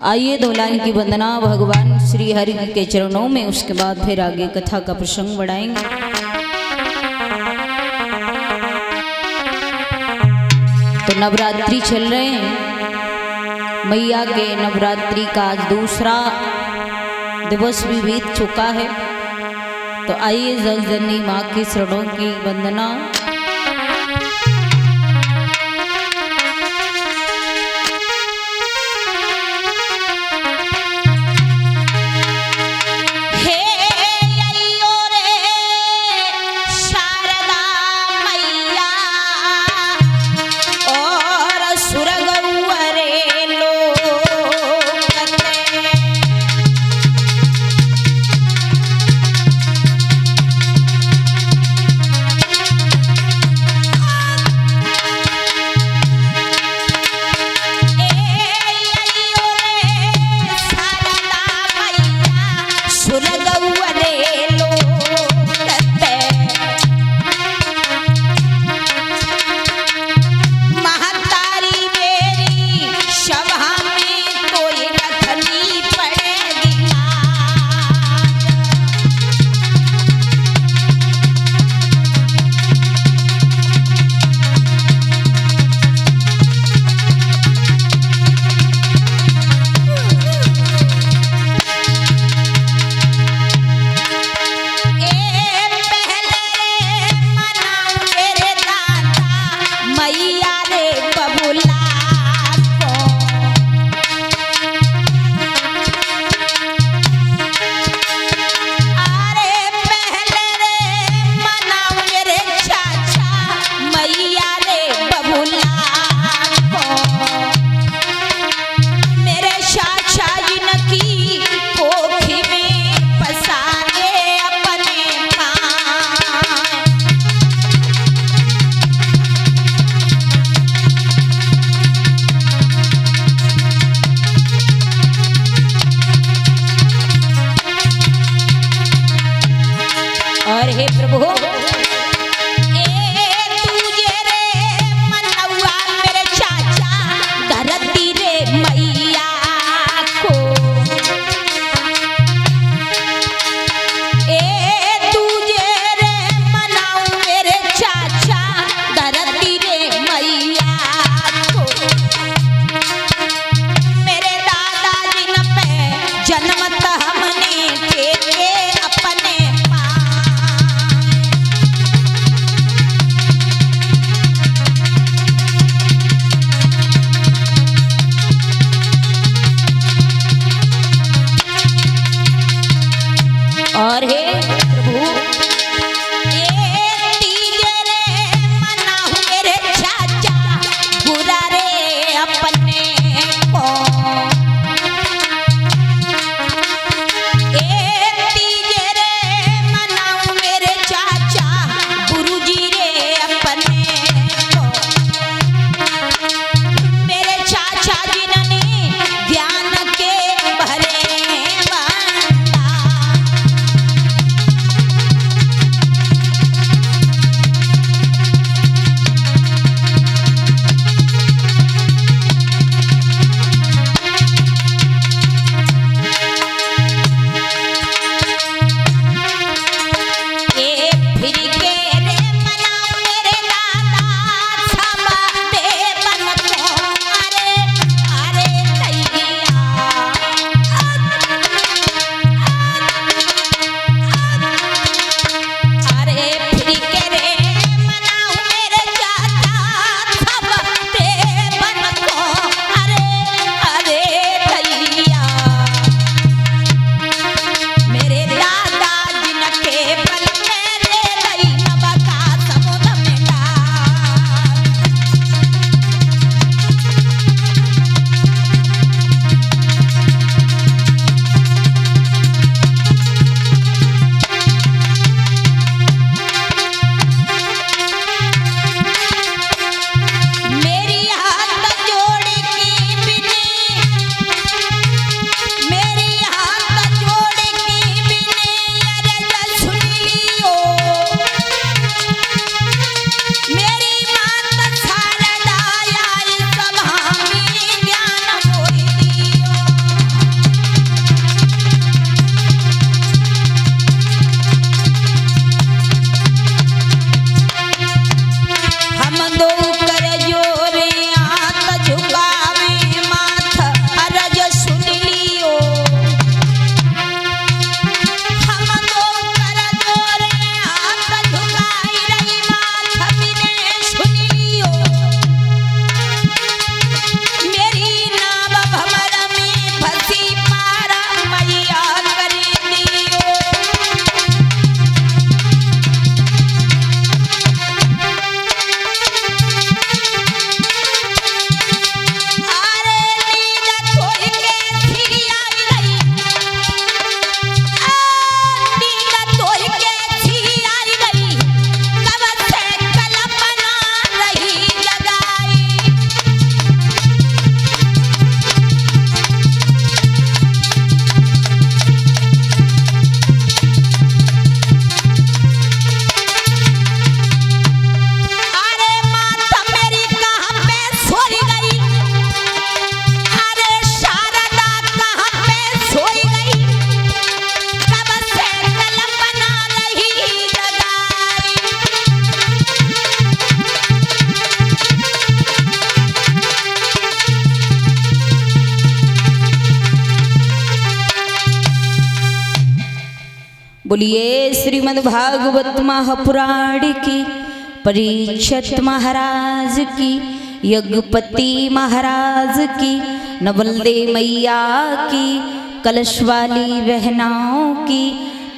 आइए दो लाइन की वंदना भगवान श्री हरि के चरणों में, उसके बाद फिर आगे कथा का प्रसंग बढ़ाएंगे। तो नवरात्रि चल रहे हैं, मैया के नवरात्रि का आज दूसरा दिवस भी बीत चुका है। तो आइए जगजननी माँ की चरणों की वंदना। बोलिए श्रीमद् भागवत महापुराण की, परीक्षित महाराज की, यज्ञपति महाराज की, नवलदेव मैया की, कलश वाली बहनाओं की,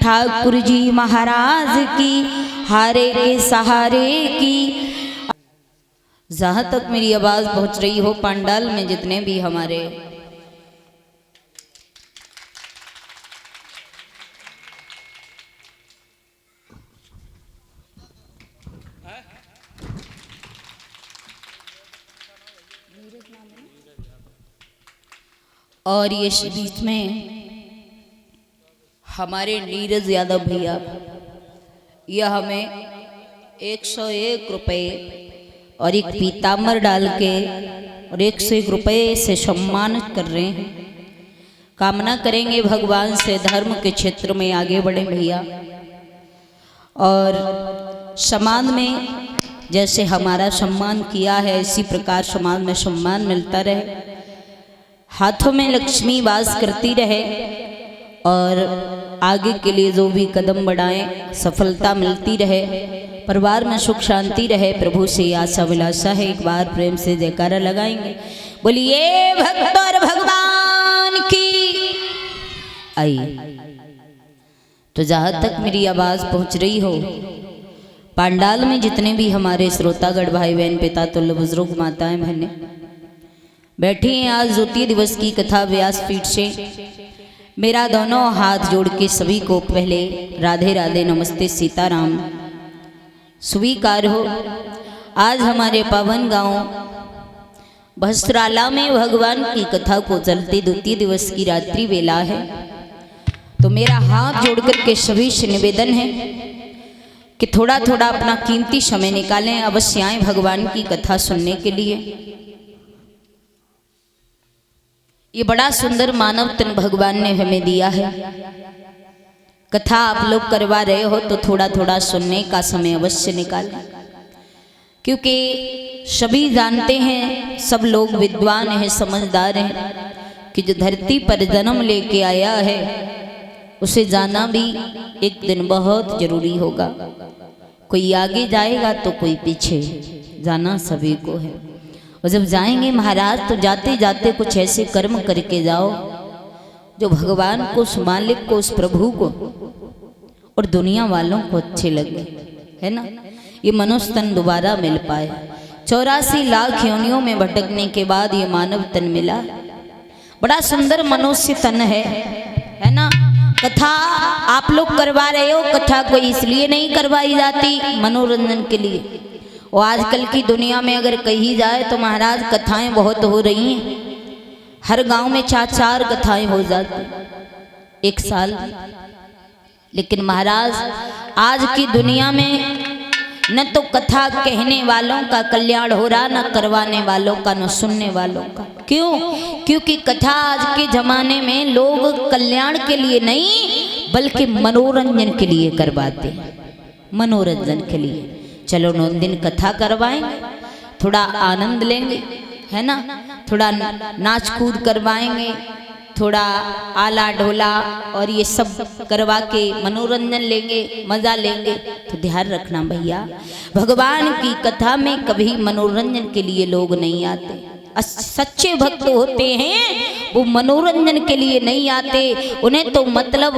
ठाकुर जी महाराज की, हारे के सहारे की। जहाँ तक मेरी आवाज पहुंच रही हो, पंडाल में जितने भी हमारे और ये बीच में हमारे नीरज यादव भैया, यह हमें 101 रुपये और एक पीताम्बर डाल के और 101 रुपये से सम्मानित कर रहे हैं। कामना करेंगे भगवान से धर्म के क्षेत्र में आगे बढ़े भैया, और समाज में जैसे हमारा सम्मान किया है इसी प्रकार समाज में सम्मान मिलता रहे, हाथों में लक्ष्मी वास करती रहे, और आगे के लिए जो भी कदम बढ़ाएं सफलता मिलती रहे, परिवार में सुख शांति रहे। प्रभु से आशा विलासा है। एक बार प्रेम से जयकारा लगाएंगे। बोलिए भक्त और भगवान की। आइए, तो जहां तक मेरी आवाज पहुंच रही हो, पंडाल में जितने भी हमारे श्रोतागढ़ भाई बहन पिता तुल्य बुजुर्ग माताएं बहनें बैठी हैं, आज ज्योति दिवस की कथा व्यासपीठ से मेरा दोनों हाथ जोड़ के सभी को पहले राधे राधे नमस्ते सीताराम स्वीकार हो। आज हमारे पावन गांव भस्त्राला में भगवान की कथा को चलते द्वितीय दिवस की रात्रि वेला है, तो मेरा हाथ जोड़कर के सभी से निवेदन है कि थोड़ा थोड़ा अपना कीमती समय निकालें, अवश्य आएं भगवान की कथा सुनने के लिए। ये बड़ा सुंदर मानव तन भगवान ने हमें दिया है। कथा आप लोग करवा रहे हो तो थोड़ा थोड़ा सुनने का समय अवश्य निकालें, क्योंकि सभी जानते हैं, सब लोग विद्वान हैं, समझदार हैं कि जो धरती पर जन्म लेके आया है उसे जाना भी एक दिन बहुत जरूरी होगा। कोई आगे जाएगा तो कोई पीछे, जाना सभी को है। और जब जाएंगे महाराज तो जाते जाते कुछ ऐसे कर्म करके जाओ जो भगवान को, उस मालिक को, उस प्रभु को और दुनिया वालों को अच्छे लगे, है ना। ये मनुष्य तन दोबारा मिल पाए। 84 लाख योनियों में भटकने के बाद ये मानव तन मिला। बड़ा सुंदर मनुष्य तन है ना। कथा आप लोग करवा रहे हो, कथा कोई इसलिए नहीं करवाई जाती, मनोरंजन के लिए। और आजकल की दुनिया में अगर कही जाए तो महाराज कथाएं बहुत हो रही हैं। हर गांव में 4-4 कथाएं हो जाती एक साल। लेकिन महाराज आज की दुनिया में न तो कथा कहने वालों का कल्याण हो रहा, न करवाने वालों का, न सुनने वालों का। क्यों? क्योंकि कथा आज के जमाने में लोग कल्याण के लिए नहीं बल्कि मनोरंजन के लिए करवाते हैं। मनोरंजन के लिए चलो 9 दिन कथा करवाएंगे, थोड़ा आनंद लेंगे, है ना। थोड़ा नाच कूद करवाएंगे, थोड़ा आला ढोला और ये सब करवा के मनोरंजन लेंगे, मजा लेंगे। तो ध्यान रखना भैया, भगवान की कथा में कभी मनोरंजन के लिए लोग नहीं आते। सच्चे भक्त होते हैं वो मनोरंजन के लिए नहीं आते। उन्हें तो मतलब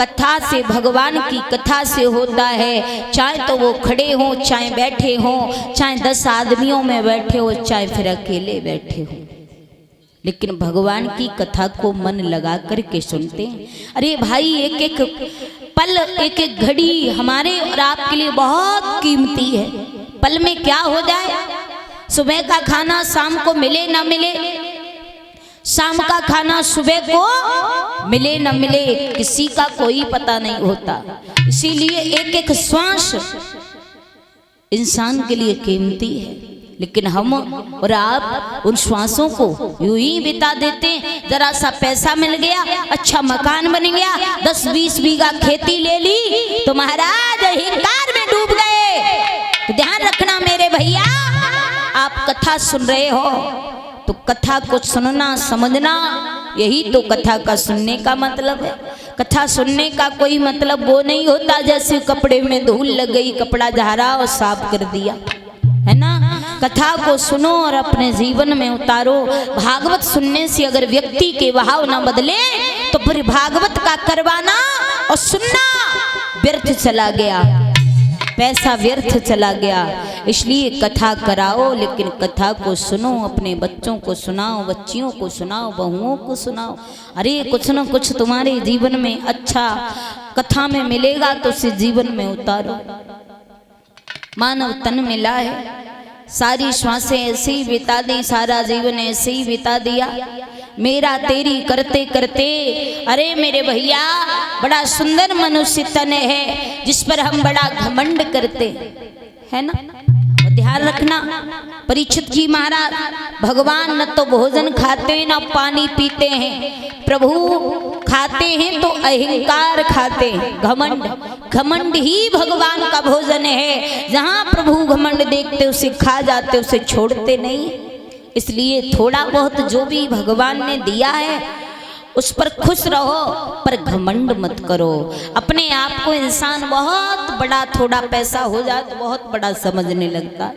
कथा से, भगवान की कथा से होता है। चाहे तो वो खड़े हों, चाहे बैठे हों, चाहे 10 आदमियों में बैठे हो, चाहे फिर अकेले बैठे हो, लेकिन भगवान की कथा को मन लगा करके सुनते हैं। अरे भाई, एक एक पल, एक एक घड़ी हमारे और आपके लिए बहुत कीमती है। पल में क्या हो जाए, सुबह का खाना शाम को मिले ना मिले, शाम का खाना सुबह को मिले ना मिले, किसी का कोई पता नहीं होता। इसीलिए एक एक श्वास इंसान के लिए कीमती है। लेकिन हम और आप उन श्वासों को यूं ही बिता देते हैं। जरा सा पैसा मिल गया, अच्छा मकान बन गया, 10-20 बीघा खेती ले ली तो महाराज अहंकार में डूब गए। तो ध्यान रखना मेरे भैया, आप कथा सुन रहे हो तो कथा को सुनना, समझना, यही तो कथा का सुनने का मतलब है। कथा सुनने का कोई मतलब वो नहीं होता जैसे कपड़े में धूल लग गई, कपड़ा झाड़ा और साफ कर दिया, है ना। कथा को सुनो और अपने जीवन में उतारो। भागवत सुनने से अगर व्यक्ति के भाव न बदले तो फिर भागवत का करवाना और सुनना व्यर्थ चला गया, पैसा व्यर्थ चला गया। इसलिए कथा कराओ, लेकिन कथा को सुनो, अपने बच्चों को सुनाओ, बच्चियों को सुनाओ, बहुओं को सुनाओ। अरे कुछ न कुछ तुम्हारे जीवन में अच्छा कथा में मिलेगा तो उसे जीवन में उतारो। मानव तन मिला है, सारी श्वासें ऐसे ही बिता दी, सारा जीवन ऐसे ही बिता दिया, मेरा तेरी करते करते। अरे मेरे भैया, बड़ा सुंदर मनुष्य तन है जिस पर हम बड़ा घमंड करते है ना। ध्यान रखना, परीक्षित जी महाराज, भगवान न तो भोजन खाते न पानी पीते हैं, प्रभु खाते हैं तो अहंकार खाते हैं, घमंड। घमंड ही भगवान का भोजन है। जहाँ प्रभु घमंड देखते उसे खा जाते, उसे छोड़ते नहीं। इसलिए थोड़ा बहुत जो भी भगवान ने दिया है उस पर खुश रहो, पर घमंड मत करो। अपने आप को इंसान बहुत बड़ा, थोड़ा पैसा हो जाए तो बहुत बड़ा समझने लगता।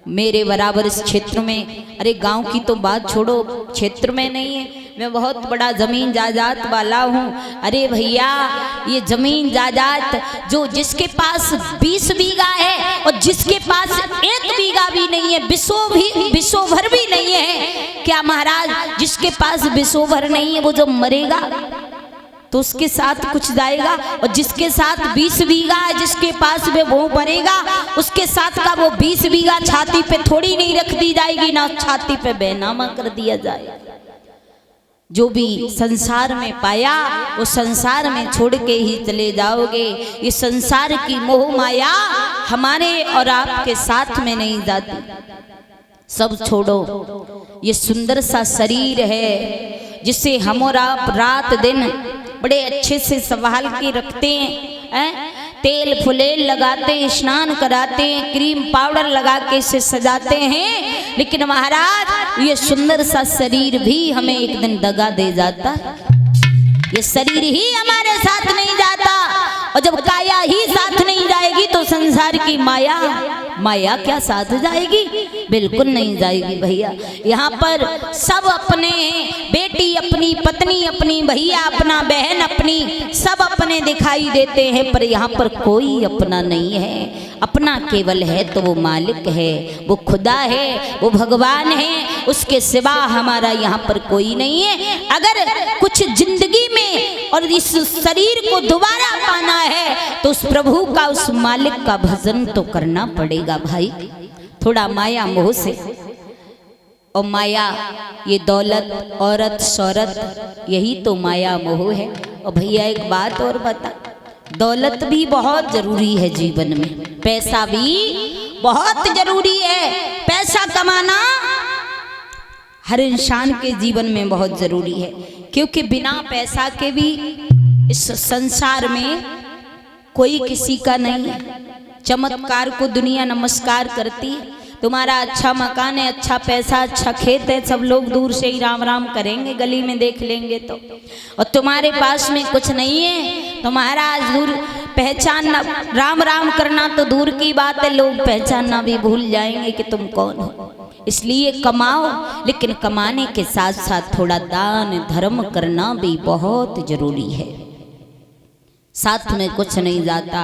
मेरे बराबर इस क्षेत्र में, अरे गांव की तो बात छोड़ो, क्षेत्र में नहीं है, मैं बहुत बड़ा जमीन जायदाद वाला हूँ। अरे भैया, ये जमीन जायदाद जो जिसके पास 20 बीघा है और जिसके पास 1 बीघा भी नहीं है, बिसो भर भी नहीं है, क्या महाराज जिसके पास बिसो भर नहीं है वो जब मरेगा तो उसके साथ कुछ जाएगा, और जिसके साथ 20 बीघा है, जिसके पास में वो मरेगा, उसके साथ का वो 20 बीघा छाती पे थोड़ी नहीं रख दी जाएगी, ना छाती पे बेनामा कर दिया जाएगा। जो भी संसार में पाया वो संसार में छोड़ के ही चले जाओगे। ये संसार की मोह माया हमारे और आपके साथ में नहीं जाती। सब छोड़ो, ये सुंदर सा शरीर है जिसे हम और आप रात दिन बड़े अच्छे से संभाल के रखते हैं, तेल फुलेल लगाते हैं, स्नान कराते हैं, क्रीम पाउडर लगा के इसे सजाते हैं, लेकिन महाराज ये सुंदर सा शरीर भी हमें एक दिन दगा दे जाता। ये शरीर ही हमारे साथ नहीं जाता, और जब काया ही साथ नहीं जाएगी तो संसार की माया क्या साथ जाएगी? बिल्कुल नहीं जाएगी भैया। यहाँ पर सब अपने, बेटी अपनी, पत्नी अपनी, भैया अपना, बहन अपनी, सब अपने दिखाई देते हैं, पर यहाँ पर कोई अपना नहीं है। अपना केवल है तो वो मालिक है, वो खुदा है, वो भगवान है, उसके सिवा हमारा यहाँ पर कोई नहीं है। अगर कुछ जिंदगी में और इस शरीर को दोबारा पाना है तो उस प्रभु का, उस मालिक का भजन तो करना पड़ेगा भाई। थोड़ा माया मोह से, और माया ये दौलत, औरत, शौहरत, यही तो माया मोह है। और भैया एक बात और बता, दौलत भी बहुत जरूरी है जीवन में, पैसा भी बहुत जरूरी है। पैसा कमाना हर इंसान के जीवन में बहुत जरूरी है, क्योंकि बिना पैसा के भी इस संसार में कोई किसी का नहीं है। चमत्कार को दुनिया नमस्कार करती है। तुम्हारा अच्छा मकान है, अच्छा पैसा, अच्छा खेत है, सब लोग दूर से ही राम राम करेंगे, गली में देख लेंगे तो। और तुम्हारे पास में कुछ नहीं है, तुम्हारा आज दूर पहचानना, राम राम करना तो दूर की बात है, लोग पहचानना भी भूल जाएंगे कि तुम कौन हो। इसलिए कमाओ, लेकिन कमाने के साथ साथ थोड़ा दान धर्म करना भी बहुत जरूरी है। साथ में कुछ नहीं जाता,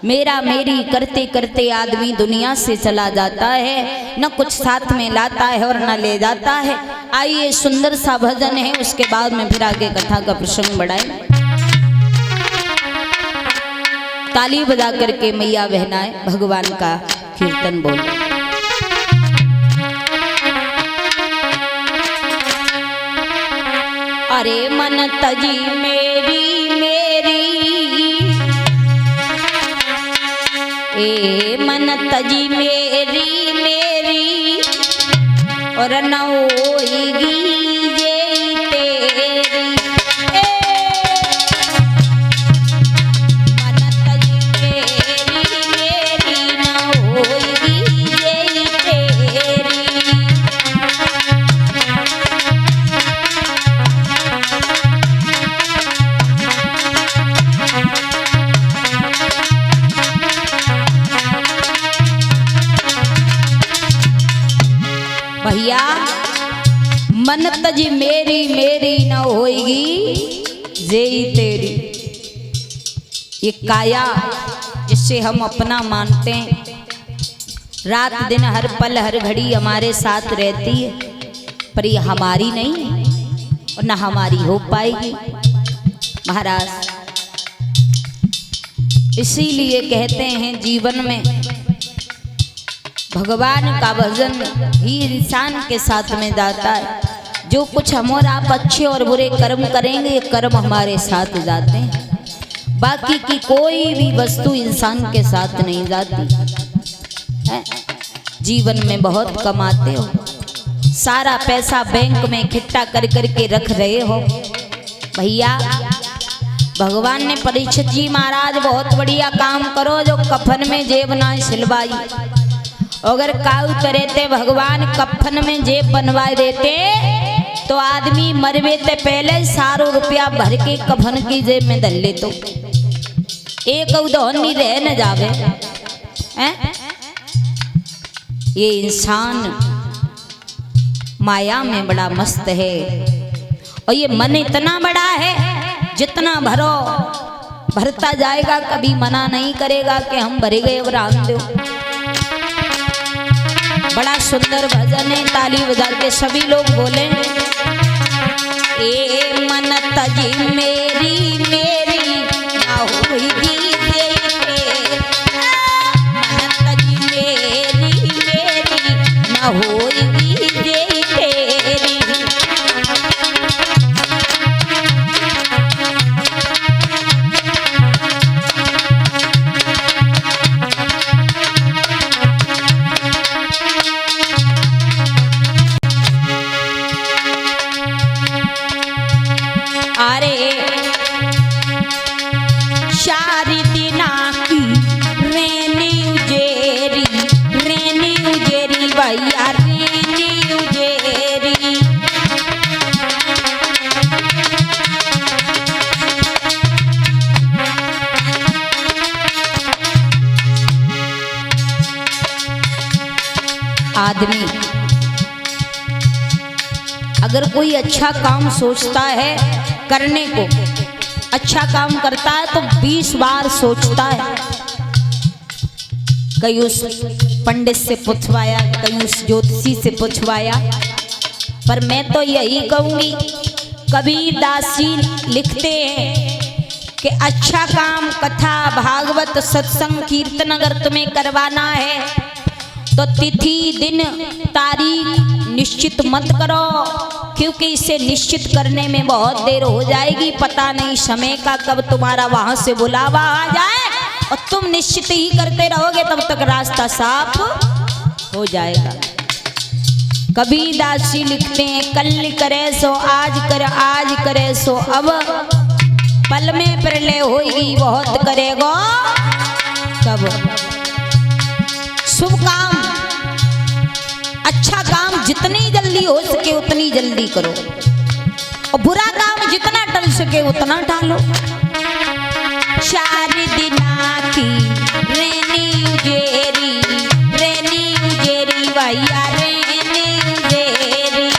मेरा मेरी करते करते आदमी दुनिया से चला जाता है, न कुछ साथ में लाता है और न ले जाता है। आइए सुंदर सा भजन है, उसके बाद में फिर आगे कथा का प्रसंग बढ़ाएं। ताली बजा करके मैया बहनाएं भगवान का कीर्तन बोले। अरे मन तजी मेरी ए मन तजी मेरी मेरी, और न होएगी ये तेरी। मन तजी मेरी मेरी, न होएगी ये तेरी। मन तजी मेरी मेरी न होएगी जेई तेरी। ये काया जिससे हम अपना मानते हैं, रात दिन हर पल हर घड़ी हमारे साथ रहती है, पर ये हमारी नहीं है और न हमारी हो पाएगी महाराज। इसीलिए कहते हैं जीवन में भगवान का भजन ही इंसान के साथ में जाता है। जो कुछ हम और आप अच्छे और बुरे कर्म करेंगे, ये कर्म हमारे साथ जाते हैं। बाकी की कोई भी वस्तु इंसान के साथ नहीं जाती है। जीवन में बहुत कमाते हो, सारा पैसा बैंक में इकट्ठा कर करके रख रहे हो भैया। भगवान ने परीक्षित जी महाराज बहुत बढ़िया काम करो, जो कफन में जेब ना सिलवाई। अगर काऊ करे थे भगवान कफन में जेब बनवा देते तो आदमी मरवे ते पहले सारो रुपया भर के कफन की जेब में धर ले, तो एक उदौनी रह न जावे हैं? ये इंसान माया में बड़ा मस्त है और ये मन इतना बड़ा है, जितना भरो भरता जाएगा, कभी मना नहीं करेगा कि हम भरे गए और राम दो। बड़ा सुंदर भजन है, ताली बजा के सभी लोग बोले। ए मन तजी मेरी मेरी ना होगी तेरी, मन तजी मेरी मेरी ना होगी तेरी। आदमी अगर कोई अच्छा काम सोचता है करने को, अच्छा काम करता है तो 20 बार सोचता है। कहीं उस पंडित से पूछवाया, कहीं उस ज्योतिषी से पूछवाया, पर मैं तो यही कहूंगी, कबीरदास जी लिखते हैं कि अच्छा काम कथा भागवत सत्संग कीर्तन अगर तुम्हें करवाना है तो तिथि दिन तारीख निश्चित मत करो, क्योंकि इसे निश्चित करने में बहुत देर हो जाएगी। पता नहीं समय का कब तुम्हारा वहां से बुलावा आ जाए और तुम निश्चित ही करते रहोगे, तब तक रास्ता साफ हो जाएगा। कबीरदास जी लिखते हैं, कल करे सो आज कर, आज करे सो अब, पल में प्रलय होगी बहुत करेगो कब। शुभ काम अच्छा काम जितनी जल्दी हो सके उतनी जल्दी करो, और बुरा काम जितना टल सके उतना टालो। 4 दिना की रेनी उजेरी, रेनी उजेरी भैया रेनी उजेरी।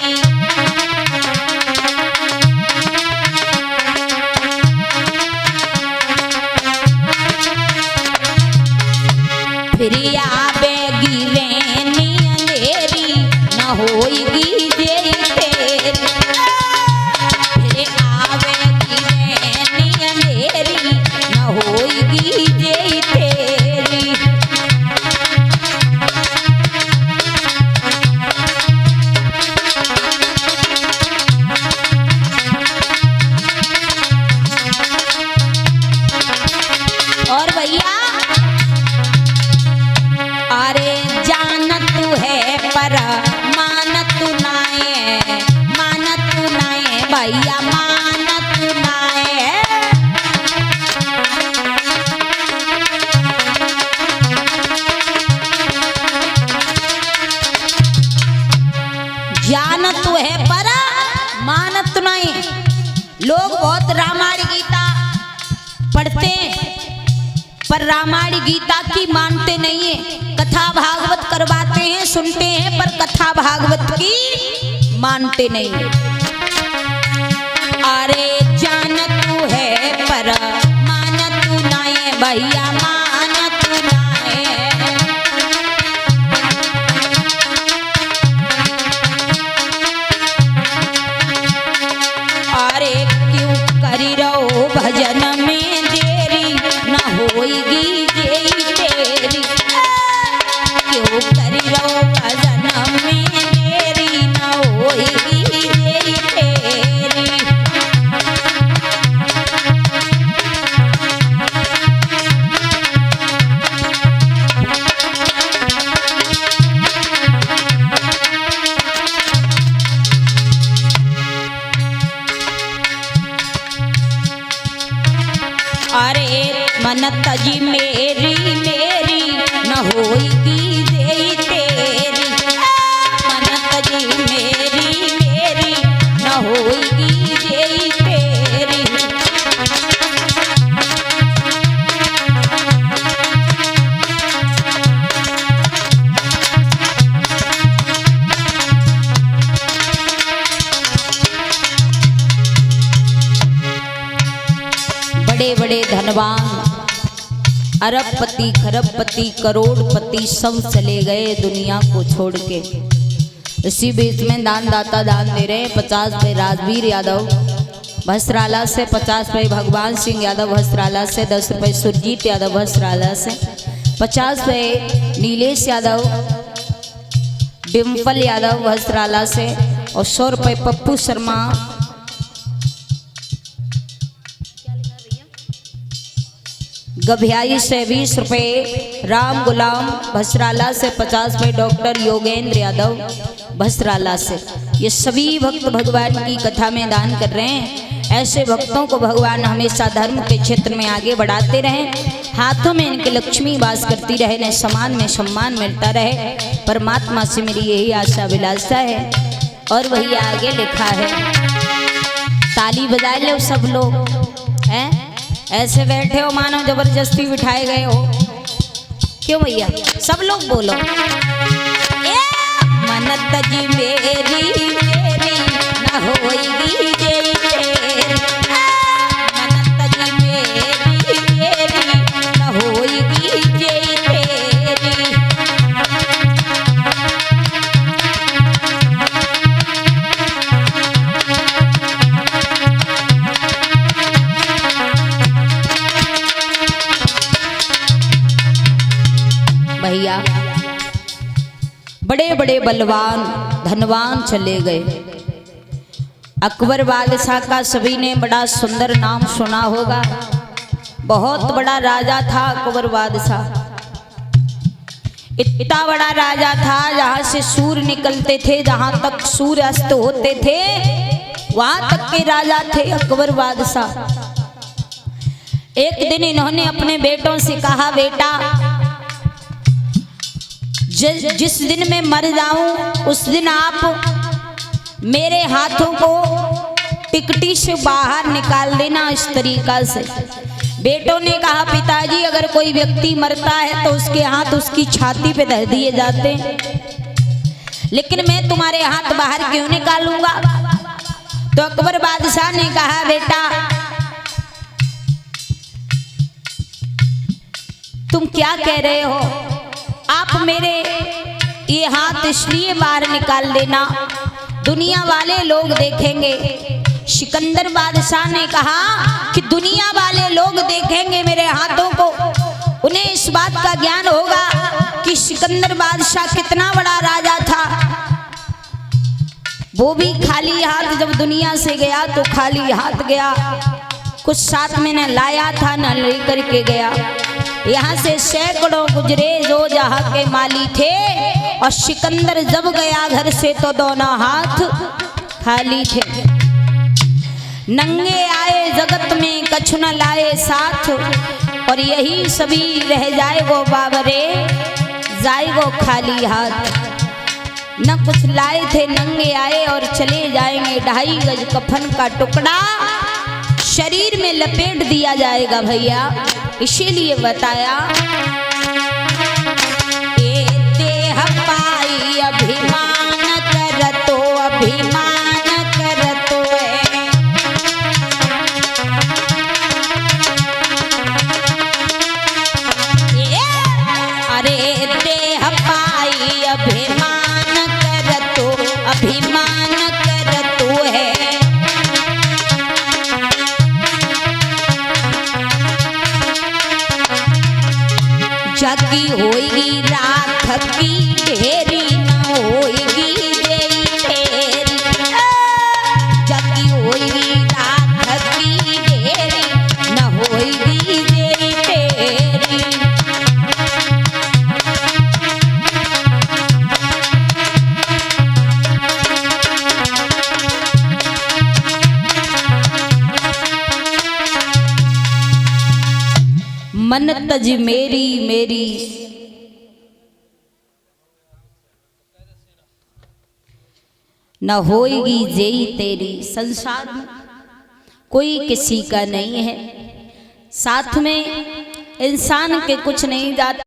फिर आवेगी रेनी अंधेरी न होएगी जेई तेरी। फिर आवेगी रेनी अंधेरी न होएगी जेई तेरी। और भैया अरे जानत है पर मानत नाए, मानत नाए भैया मानत नाए। जानत है पर मानत नहीं। लोग बहुत रामायण गीता पढ़ते हैं पर रामायण गीता की मानते नहीं है। कथा भागवत करवाते हैं, सुनते हैं, पर कथा भागवत की मानते नहीं। अरे जान तू है पर मान तू ना है भैया, मान तू ना है। अरे क्यों करी रहो भजन में देरी, ना होएगी जेई तेरी। क्यों करी रहो भजन में देरी, ना होएगी जेई तेरी। अरे मन तजी मेरी मेरी, न होएगी जेई तेरी। मन तजी मेरी मेरी, न होएगी जेई तेरी। बड़े बड़े धनवान, अरबपति, खरबपति, करोड़पति सब चले गए दुनिया को छोड़ के। इसी बीच में दानदाता दान दे रहे हैं। 50 रुपये राजवीर यादव भस्त्राला से, 50 रुपये भगवान सिंह यादव भस्त्राला से, 10 रुपये सुरजीत यादव भस्त्राला से, 50 रुपये नीलेश यादव, डिम्पल यादव भस्त्राला से, और 100 रुपये पप्पू शर्मा गभियाई से, 20 रुपये राम गुलाम भस्त्राला से, 50 रुपये डॉक्टर योगेंद्र यादव भस्त्राला से। ये सभी भक्त भगवान की कथा में दान कर रहे हैं। ऐसे भक्तों को भगवान हमेशा धर्म के क्षेत्र में आगे बढ़ाते रहें, हाथों में इनके लक्ष्मी वास करती रहे, न सम्मान में सम्मान मिलता रहे। परमात्मा से मेरी यही आशा विलासा है। और वही आगे लिखा है, ताली बजाए लो सब लोग। हैं ऐसे बैठे हो मानो जबरदस्ती बिठाए गए हो। क्यों भैया, सब लोग बोलो। मन तजी मेरी मेरी, न होएगी जेई तेरी। मन तजी मेरी मेरी, न होएगी जेई तेरी। भैया बड़े बड़े बलवान धनवान चले गए। अकबर बादशाह का सभी ने बड़ा सुंदर नाम सुना होगा। बहुत बड़ा राजा था अकबर बादशाह। इतना बड़ा राजा था जहां से सूर्य निकलते थे, जहां तक सूर्य अस्त होते थे, वहां तक के राजा थे अकबर बादशाह। एक दिन इन्होंने अपने बेटों से कहा, बेटा जिस दिन मैं मर जाऊं उस दिन आप मेरे हाथों को टिकटी से बाहर निकाल देना, इस तरीका से। बेटों ने कहा, पिताजी अगर कोई व्यक्ति मरता है तो उसके हाथ उसकी छाती पे धर दिए जाते हैं, लेकिन मैं तुम्हारे हाथ बाहर क्यों निकालूंगा। तो अकबर बादशाह ने कहा, बेटा तुम क्या कह रहे हो, आप मेरे ये हाथ इसलिए बाहर निकाल देना, दुनिया वाले लोग देखेंगे। सिकंदर बादशाह ने कहा कि दुनिया वाले लोग देखेंगे मेरे हाथों को, उन्हें इस बात का ज्ञान होगा कि सिकंदर बादशाह कितना बड़ा राजा था। वो भी खाली हाथ जब दुनिया से गया तो खाली हाथ गया, कुछ साथ में न लाया था न लेकर के गया। यहाँ से सैकड़ों गुजरे जो जहाँ के माली थे, और सिकंदर जब गया घर से तो दोनों हाथ खाली थे। नंगे आए जगत में कछु न लाए साथ, और यही सभी रह जाए वो बाबरे, जाए वो खाली हाथ। न कुछ लाए थे, नंगे आए और चले जाएंगे। 2.5 गज कफन का टुकड़ा शरीर में लपेट दिया जाएगा भैया। इसीलिए बताया, ये देह पाई अभिमान कर तो अभिमान जाकी होएगी रात की ढेरी न होएगी देई तेरी, जाकी होएगी रात की ढेरी न होएगी देई तेरी। मन तज मेरी मेरी न होएगी जेई तेरी। संसार में कोई किसी का नहीं है, साथ में इंसान के कुछ नहीं जाता।